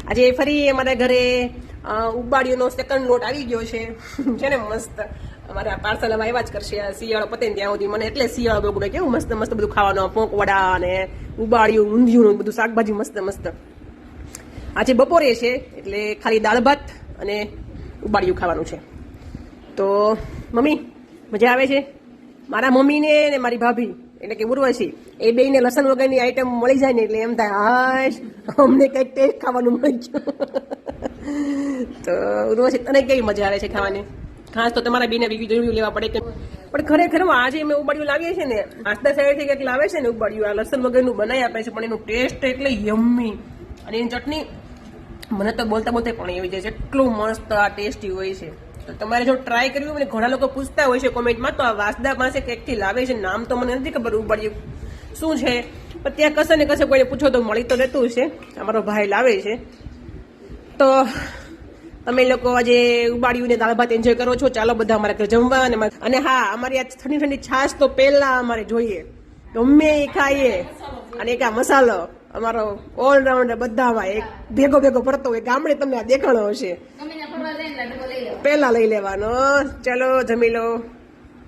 આજે ફરી અમારા ઘરે ઉબાડીઓનો સેકન્ડ લોટ આવી ગયો છે ને મસ્ત અમારા પાર્સલ હવે આવ્યા જ કરશે શિયાળો પતે ને ત્યાં સુધી મને એટલે શિયાળો બહુ કેવું મસ્ત મસ્ત બધું ખાવાનું પોંક વડા ને ઉબાડિયું ઊંધિયું બધું શાકભાજી મસ્ત મસ્ત આજે બપોરે છે એટલે ખાલી દાળ ભાત અને ઉબાડિયું ખાવાનું છે તો મમ્મી મજા આવે છે મારા મમ્મીને ને મારી ભાભી એટલે કે ઉર્વશી એ બેયને લસણ વગરની આઈટમ મળી જાય ને એટલે એમ થાય હાશ અમને કંઈક ટેસ્ટ ખાવાનું મળી ગયું તો ઉર્વશી તને કેવી મજા આવે છે ખાવાની ખાસ તો તમારા બેને રિવ્યુ લેવા પડે કે પણ ખરેખર આજે અમે ઉબાડિયું લાવીએ છીએ ને આસ્તા સાઈડથી કંઈક લાવે છે ને ઉબાડિયું આ લસણ વગરનું બનાવી આપે છે પણ એનું ટેસ્ટ એટલે યમ્મી અને એની ચટણી મને તો બોલતા બોલતા પણ એવી જાય છે એટલું મસ્ત આ ટેસ્ટી હોય છે તો તમારે જો ટ્રાય કરવી હોય ઘણા લોકો પૂછતા હોય છે કોમેન્ટમાં તો આ વાસદા પાસે કંઈકથી લાવે છે નામ તો મને નથી ખબર ઉબાડિયું શું છે પણ ત્યાં કશે ને કશે કોઈને પૂછો તો મળી તો રહેતું છે અમારો ભાઈ લાવે છે તો તમે લોકો આજે ઉબાડિયું ને દાળ ભાત એન્જોય કરો છો ચાલો બધા અમારા ઘરે જમવા અને હા અમારી આ ઠંડી ઠંડી છાશ તો પહેલા અમારે જોઈએ ગમે એ ખાઈએ અને એક આ મસાલો અમારો ઓલરાઉન્ડર બધામાં એક ભેગો ફરતો હોય ગામડે તમને આ દેખાણો હશે પહેલા લઈ લેવાનો ચલો જમી લો